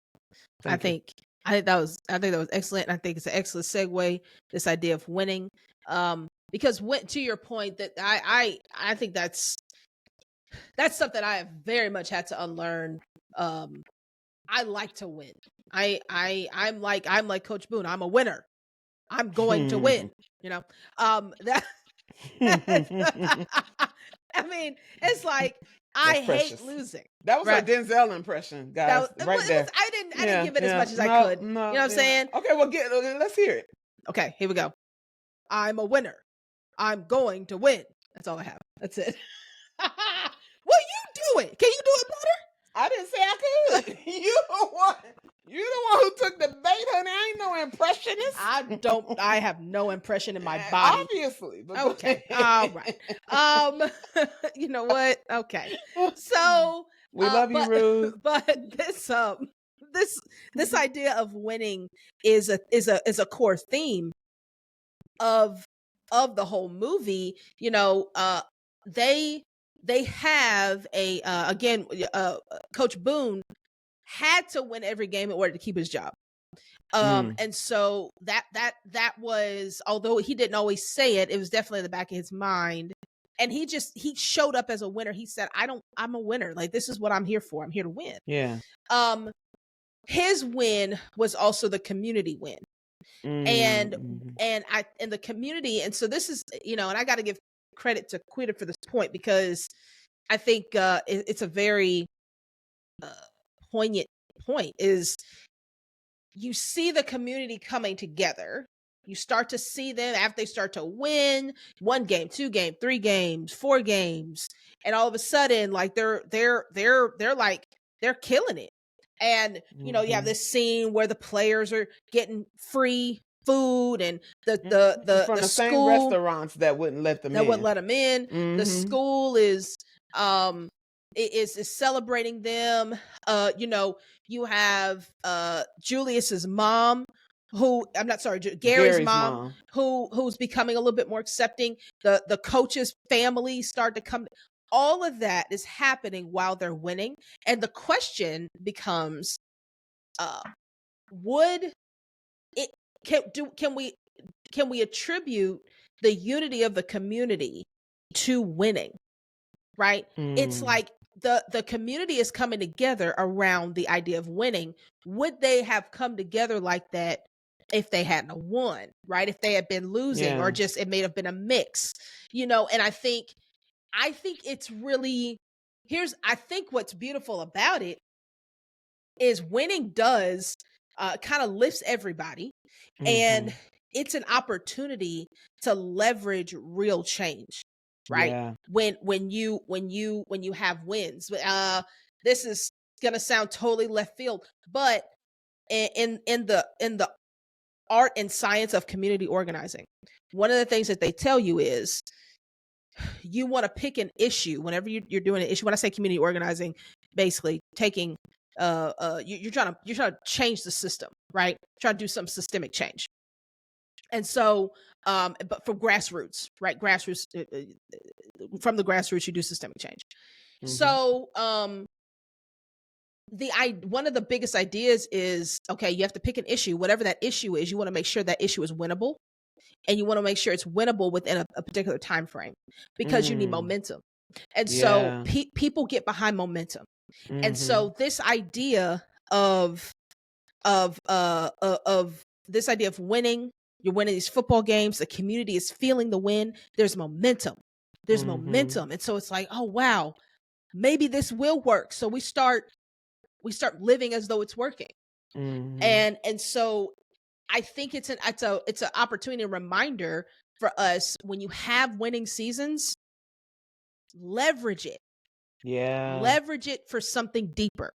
I thank you. think I think that was excellent. I think it's an excellent segue, this idea of winning. Because to your point, that I think that's something I have very much had to unlearn. I like to win. I'm like Coach Boone. I'm a winner. I'm going to win. That I mean, it's like I That's hate precious. losing. That was her Right. Denzel impression, That guys, was, right it was there. I didn't Yeah, give it as yeah. much as I No, could. You know no, what I'm yeah. saying? Okay, well, let's hear it. Okay, here we go. I'm a winner. I'm going to win. That's all I have. That's it. Well, you do it. Can you do it better? I didn't say I could. You the one who took the bait, honey. I ain't no impressionist. I have no impression in my body. Obviously, but Okay. All right. Um, you know what? Okay. So, we love you, but Ruth. but this this idea of winning is a core theme of the whole movie. You know, they they have a again, Coach Boone had to win every game in order to keep his job. And so that was, although he didn't always say it, it was definitely in the back of his mind. And he showed up as a winner. He said, I'm a winner. Like, this is what I'm here for. I'm here to win. Yeah. His win was also the community win. And the community, and so this is, and I got to give credit to Quita for this point, because I think it's a very poignant point. Is you see the community coming together. You start to see them after they start to win 1 game, 2 game, 3 games, 4 games, and all of a sudden, like, they're like, they're killing it. And you have this scene where the players are getting free food, and from the same school restaurants that wouldn't let them in. The school is celebrating them. You have Julius's mom, who, I'm not sorry, Gary's mom, who's becoming a little bit more accepting. The coach's family start to come. All of that is happening while they're winning, and the question becomes, would it can we attribute the unity of the community to winning? Right? It's like the community is coming together around the idea of winning. Would they have come together like that if they hadn't won? Right? If they had been losing, or just it may have been a mix. And I think it's really, I think what's beautiful about it is winning does kind of lifts everybody, and it's an opportunity to leverage real change, right? Yeah. When you have wins. This is gonna sound totally left field, but in the art and science of community organizing, one of the things that they tell you is, you want to pick an issue whenever you're doing an issue. When I say community organizing, basically taking you're trying to change the system, right? Try to do some systemic change. And so but from grassroots, right? From the grassroots, you do systemic change. So one of the biggest ideas is, okay, you have to pick an issue. Whatever that issue is, you want to make sure that issue is winnable, and you want to make sure it's winnable within a particular time frame, because you need momentum. And so people get behind momentum. And so this idea of this idea of winning, you're winning these football games, the community is feeling the win, there's momentum. And so it's like, oh wow, maybe this will work. So we start living as though it's working. And so I think it's an opportunity, a reminder for us, when you have winning seasons, leverage it. Leverage it for something deeper.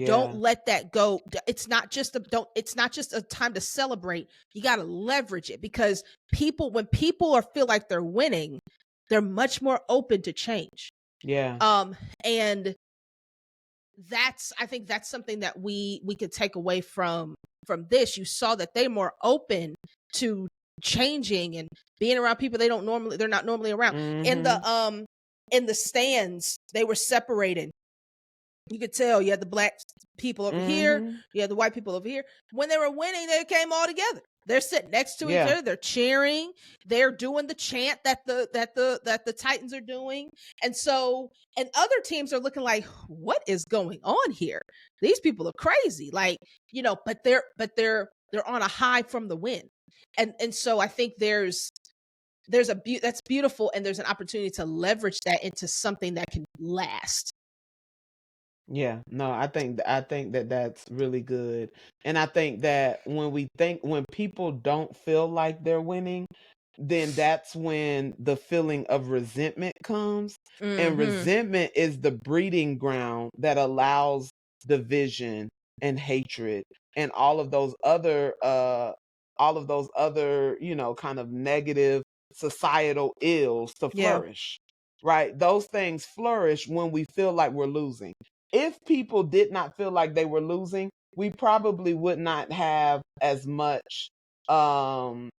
Don't let that go. It's not just a time to celebrate. You got to leverage it, because when people feel like they're winning, they're much more open to change. And I think that's something that we could take away from this. You saw that they're more open to changing and being around people they're not normally around. In the stands, they were separated. You could tell you had the black people over here, you had the white people over here. When they were winning, they came all together. They're sitting next to each other. They're cheering. They're doing the chant that the Titans are doing. And other teams are looking like, what is going on here? These people are crazy. Like, but they're on a high from the win. And so I think there's that's beautiful, and there's an opportunity to leverage that into something that can last. Yeah, no, I think that that's really good. And I think that when people don't feel like they're winning, then that's when the feeling of resentment comes. And Mhm. resentment is the breeding ground that allows division and hatred and all of those other, kind of negative societal ills to Yeah. flourish. Right? Those things flourish when we feel like we're losing. If people did not feel like they were losing, we probably would not have as much um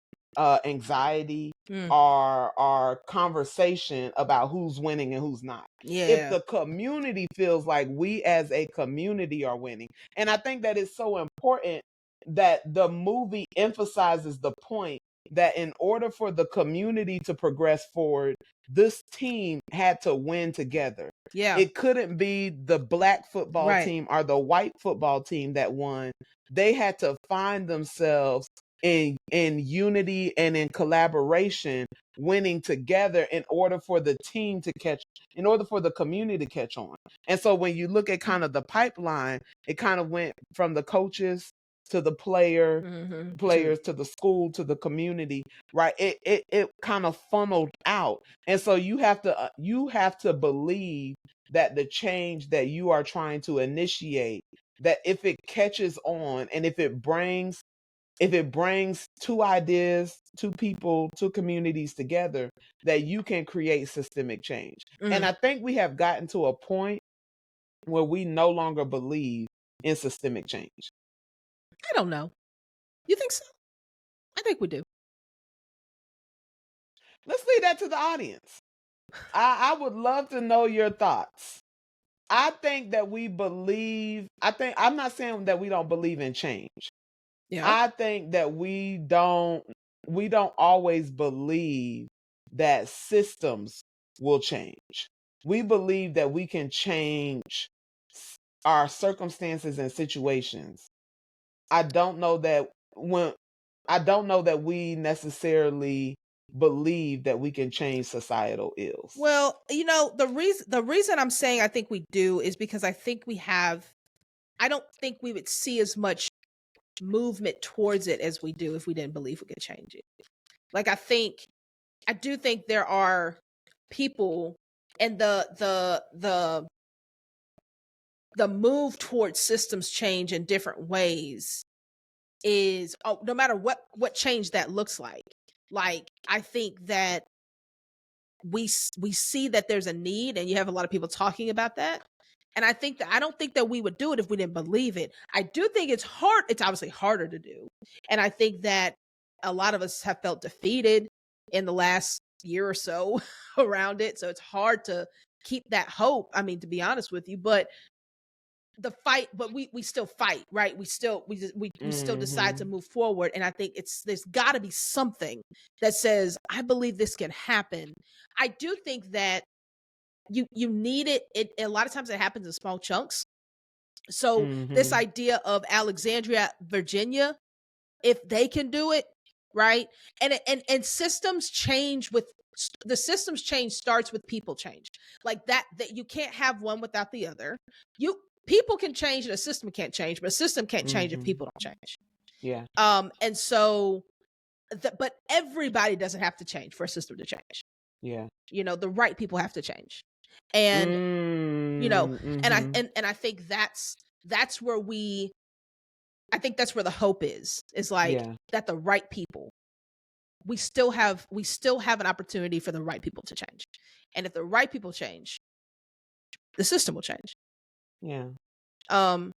anxiety Mm. or conversation about who's winning and who's not. If Yeah. the community feels like we as a community are winning, and I think that is so important that the movie emphasizes the point that in order for the community to progress forward, this team had to win together. Yeah. It couldn't be the black football Right. team or the white football team that won. They had to find themselves in unity and in collaboration, winning together in order for the community to catch on. And so when you look at kind of the pipeline, it kind of went from the coaches to the Mhm. To players to the school to the community, right? It kind of funneled out. And so you have to believe that the change that you are trying to initiate, that if it catches on and if it brings two ideas, two people, two communities together, that you can create systemic change. And mm, I think we have gotten to a point where we no longer believe in systemic change. I don't know. You think so? I think we do. Let's leave that to the audience. I would love to know your thoughts. I think that I'm not saying that we don't believe in change. Yeah. I think that we don't always believe that systems will change. We believe that we can change our circumstances and situations. I don't know that when I don't know that we necessarily believe that we can change societal ills. Well, the reason I'm saying I think we do is because I don't think we would see as much movement towards it as we do if we didn't believe we could change it. Like I do think there are people, and the move towards systems change in different ways is, no matter what change that looks like. Like I think that we see that there's a need, and you have a lot of people talking about that. And I don't think that we would do it if we didn't believe it. I do think it's obviously harder to do. And I think that a lot of us have felt defeated in the last year or so around it. So it's hard to keep that hope. I mean, to be honest with you, but we still fight, right? We still decide to Mhm. move forward. And I think there's got to be something that says, I believe this can happen. I do think that you need it a lot of times it happens in small chunks. So this Mhm. idea of Alexandria, Virginia, if they can do it, right? And systems change with the systems change starts with people change. Like that you can't have one without the other. You People can change and a system can't change, but a system can't change if Mhm. people don't change. Yeah. And so but everybody doesn't have to change for a system to change. Yeah. The right people have to change. And you know, Mhm. and I think that's where I think that's where the hope is like Yeah. that the right people, we still have an opportunity for the right people to change. And if the right people change, the system will change. Yeah. Um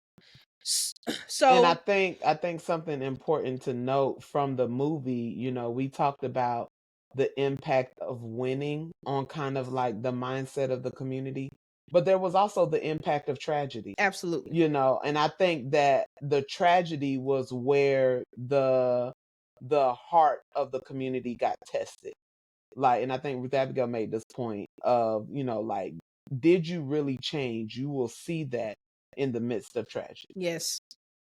And so I think something important to note from the movie, we talked about the impact of winning on kind of like the mindset of the community, but there was also the impact of tragedy, absolutely. and I think that the tragedy was where the heart of the community got tested. Like, and I think Ruth Abigail made this point of, like, did you really change? You will see that in the midst of tragedy. Yes.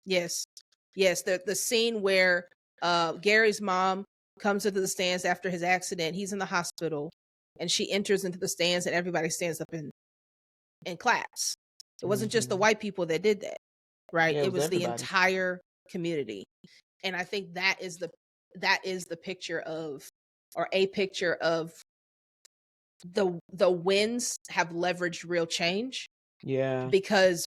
Yes. Yes, the scene where Gary's mom comes into the stands after his accident. He's in the hospital, and she enters into the stands, and everybody stands up and claps. It wasn't just the white people that did that, right? Yeah, it It was was the everybody. entire community. And I think that is the picture of, or a picture of, the wins have leveraged real change, Yeah. because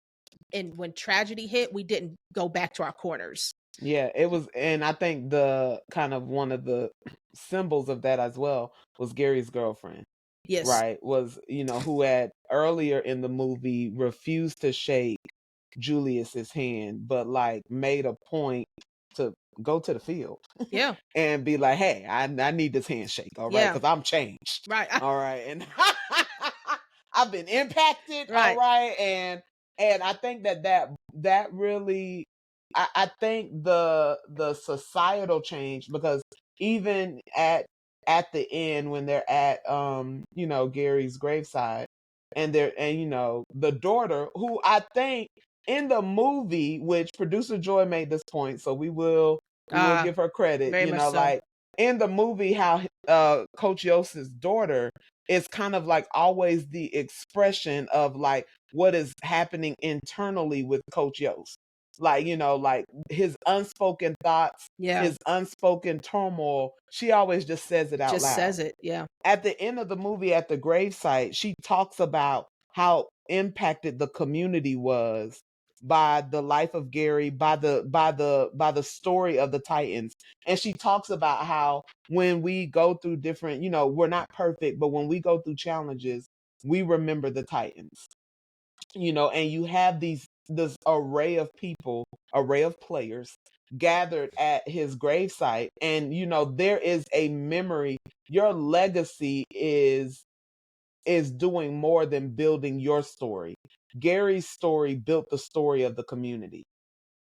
when tragedy hit, we didn't go back to our corners. Yeah, it was, and I think the kind of one of the symbols of that as well was Gary's girlfriend, Yes. right? Was, who had earlier in the movie refused to shake Julius's hand, but like made a point to go to the field Yeah. and be like, "Hey, I need this handshake, all right? Yeah. Because I'm changed, Right. all right, and I've been impacted, all Right. right." And I think that really, I think the societal change, because even at the end when they're at Gary's graveside, and the daughter, who I think in the movie, which producer Joy made this point, so we will give her credit, Very much so. like in the movie, how Coach Yost's daughter is kind of like always the expression of like what is happening internally with Coach Yost. Like, like his unspoken thoughts, Yeah. his unspoken turmoil, she always just says it out Just loud. says it. Yeah. At the end of the movie, at the gravesite, she talks about how impacted the community was by the life of Gary, by the story of the Titans. And she talks about how when we go through different, we're not perfect, but when we go through challenges, we remember the Titans. And you have this array of people, array of players gathered at his gravesite, and there is a memory. Your legacy is doing more than building your story. Gary's story built the story of the community.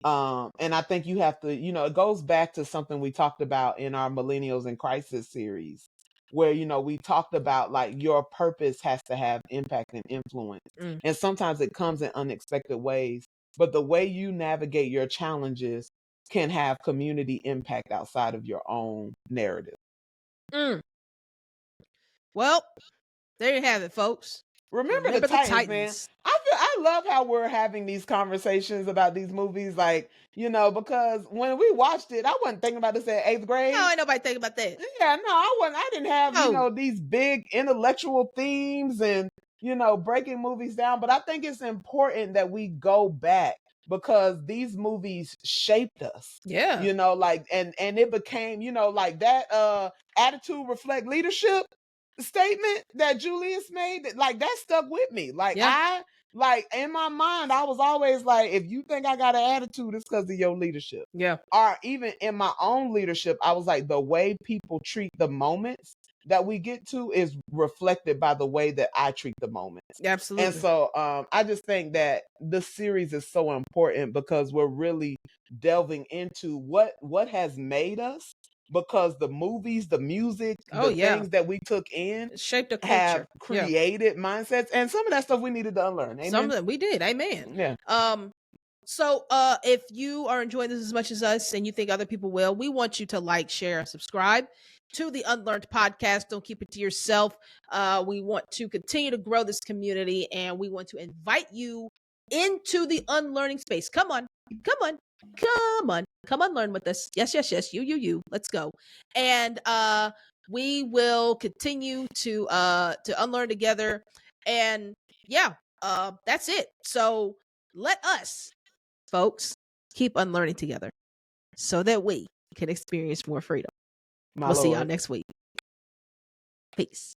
And I think you have to, it goes back to something we talked about in our Millennials in Crisis series, where, we talked about like your purpose has to have impact and influence. Mm. And sometimes it comes in unexpected ways, but the way you navigate your challenges can have community impact outside of your own narrative. Mm. Well, there you have it, folks. Remember the Remember the Titans, man. Titans. I love how we're having these conversations about these movies, like, because when we watched it, I wasn't thinking about this at 8th grade. No, ain't nobody thinking about that. Yeah, no, I wasn't. I didn't have, No. these big intellectual themes and, breaking movies down. But I think it's important that we go back, because these movies shaped us. Yeah. Like, and it became, like that attitude reflect leadership statement that Julius made, like that stuck with me. Like, Yeah. like in my mind, I was always like, if you think I got an attitude, it's because of your leadership. Yeah. Or even in my own leadership, I was like, the way people treat the moments that we get to is reflected by the way that I treat the moments. Absolutely. And so I just think that this series is so important, because we're really delving into what has made us, because the movies, the music, things that we took in It shaped a have culture. Yeah. created mindsets, and some of that stuff we needed to unlearn. Amen. Some of them we did. Amen. Yeah. So if you are enjoying this as much as us and you think other people will, we want you to like, share, and subscribe to the UnLearnT podcast. Don't keep it to yourself. We want to continue to grow this community, and we want to invite you into the unlearning space. Come on, learn with us. Yes. You. Let's go. And we will continue to unlearn together. And yeah, that's it. So let us, folks, keep unlearning together so that we can experience more freedom. We'll see y'all next week. Peace.